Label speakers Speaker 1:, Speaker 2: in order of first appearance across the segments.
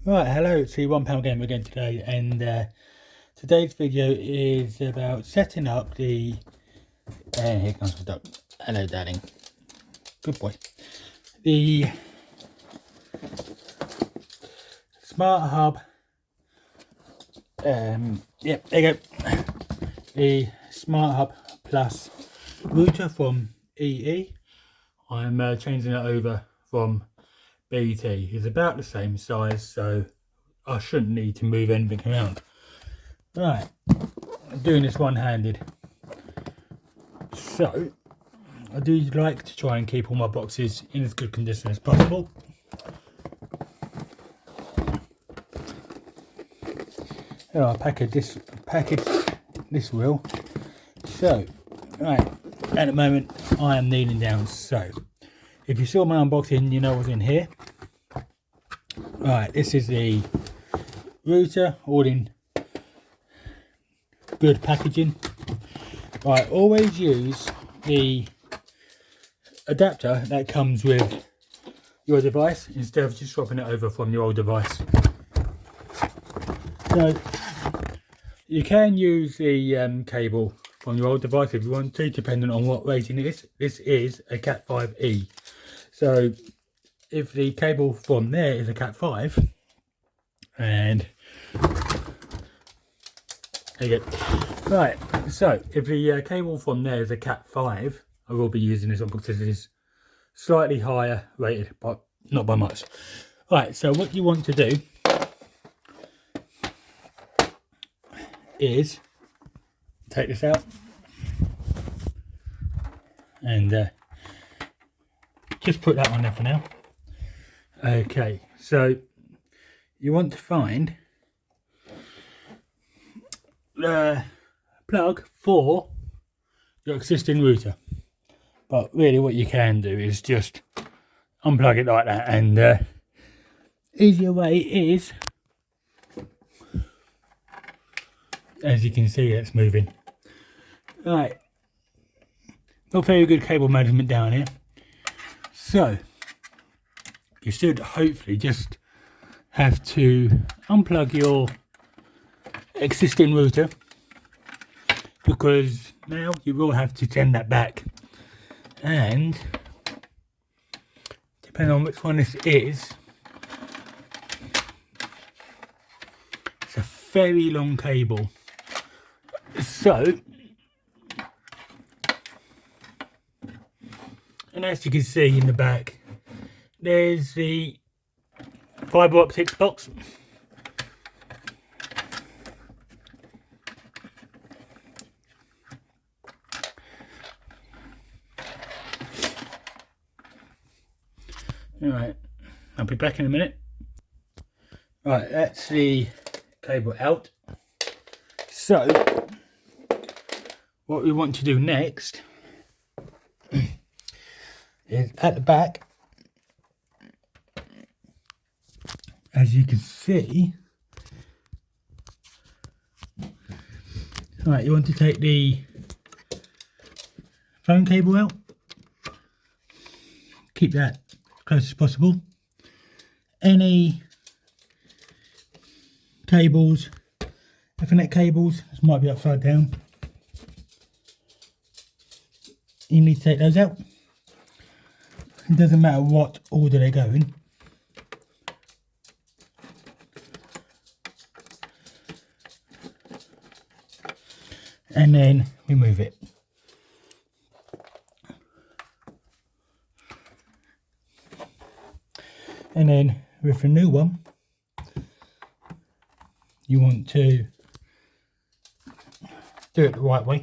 Speaker 1: Right, hello, it's the £1 Gamer again today, and today's video is about setting up the, here comes the duck, hello darling, good boy, the Smart Hub, yep, there you go, the Smart Hub Plus router from EE. I'm changing it over from BT. It's about the same size, so I shouldn't need to move anything around. Right, I'm doing this one-handed. So, I do like to try and keep all my boxes in as good condition as possible. I'll package this wheel. So, right, at the moment I am kneeling down. So, if you saw my unboxing, you know what's in here. Right, this is the router, all in good packaging. Right, always use the adapter that comes with your device instead of just swapping it over from your old device. So you can use the cable from your old device if you want to, depending on what rating it is. This is a Cat 5e. So if the cable from there is a Cat 5, and there you go. Right, so if the cable from there is a Cat 5, I will be using this one because it is slightly higher rated, but not by much. Right, so what you want to do is take this out and just put that on there for now. Okay, so you want to find the plug for your existing router, but really what you can do is just unplug it like that, and easier way is, as you can see, it's moving. Right, not very good cable management down here, so you should hopefully just have to unplug your existing router, because now you will have to send that back, and depending on which one this is, it's a very long cable. So, and as you can see in the back, there's the fibre optics box. Alright, I'll be back in a minute. Right, that's the cable out. So, what we want to do next is at the back, as you can see, right, you want to take the phone cable out, keep that close as possible. Any cables, Ethernet cables, this might be upside down, you need to take those out. It doesn't matter what order they go in. And then remove it. And then with the new one, you want to do it the right way.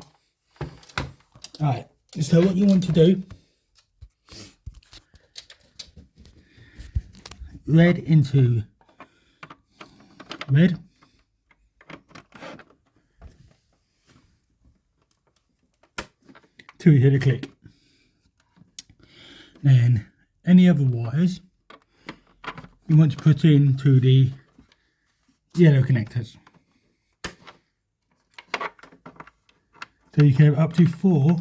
Speaker 1: Alright, so what you want to do, red into red, till you hear the click. Then any other wires you want to put into the yellow connectors. So you can have up to 4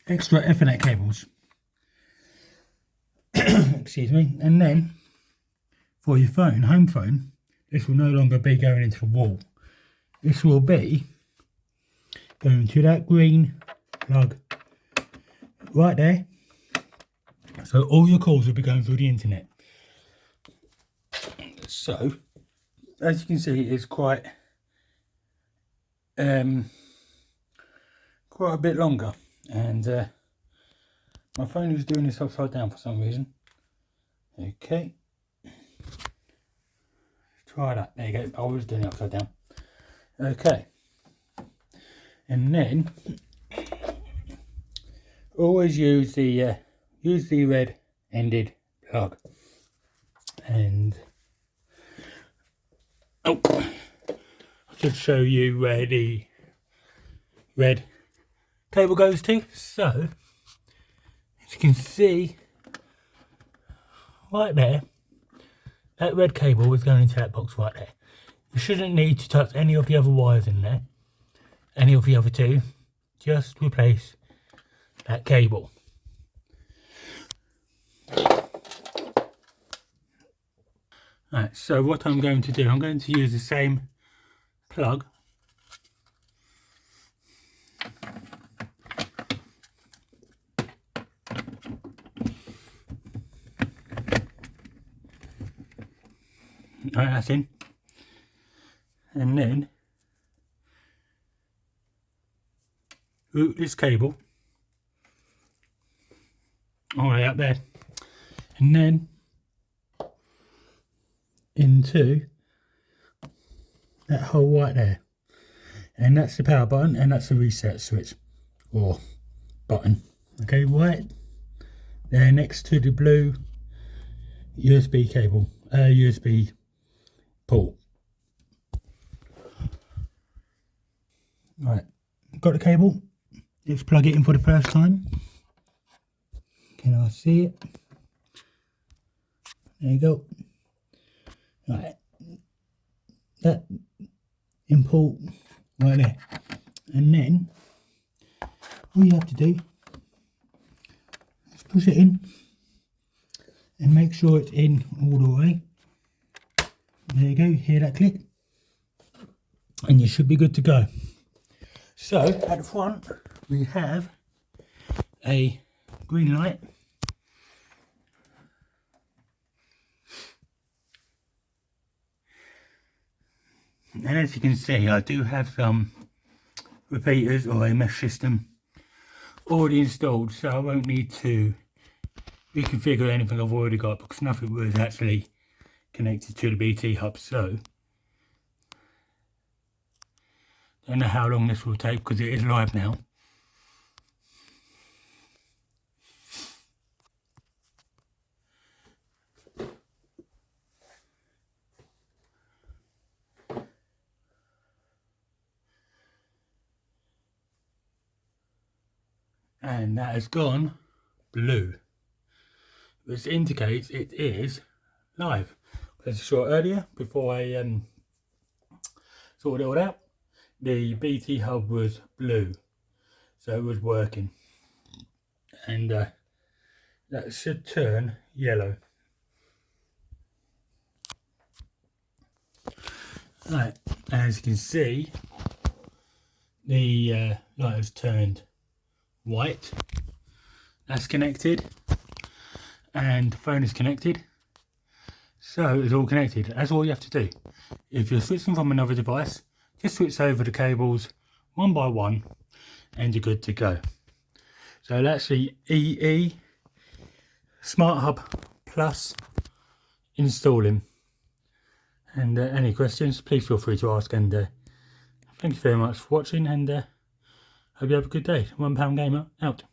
Speaker 1: extra Ethernet cables. Excuse me. And then for your phone, home phone, this will no longer be going into the wall. This will be going to that green plug right there. So all your calls will be going through the internet. So, as you can see, it's quite a bit longer, and my phone is doing this upside down for some reason. Okay, try that. There you go. I was doing it upside down. Okay, and then always use the red ended plug. And I should show you where the red cable goes to. So, as you can see, right there, that red cable is going into that box right there. You shouldn't need to touch any of the other wires in there, any of the other two. Just replace that cable. Right, so what I'm going to do, I'm going to use the same plug. Right, that's in. And then route this cable all the way up there, and then into that hole right there, and that's the power button, and that's the reset switch or button. Okay, right there next to the blue USB cable, USB port. Right, got the cable. Let's plug it in for the first time. Can I see it? There you go. Right, that import right there, and then all you have to do is push it in and make sure it's in all the way. There you go, hear that click, and you should be good to go. So at the front we have a green light, and as you can see, I do have some repeaters or a mesh system already installed, so I won't need to reconfigure anything I've already got, because nothing was actually connected to the BT hub. So don't know how long this will take, because it is live now. And that has gone blue, which indicates it is live. As I saw earlier, before I sorted it all out, the BT hub was blue, so it was working, and that should turn yellow. Right, as you can see, the light has turned white. That's connected, and the phone is connected, so it's all connected. That's all you have to do. If you're switching from another device, just switch over the cables one by one and you're good to go. So that's the EE Smart Hub Plus installing. And any questions, please feel free to ask, and thank you very much for watching, and hope you have a good day. £1 Gamer out.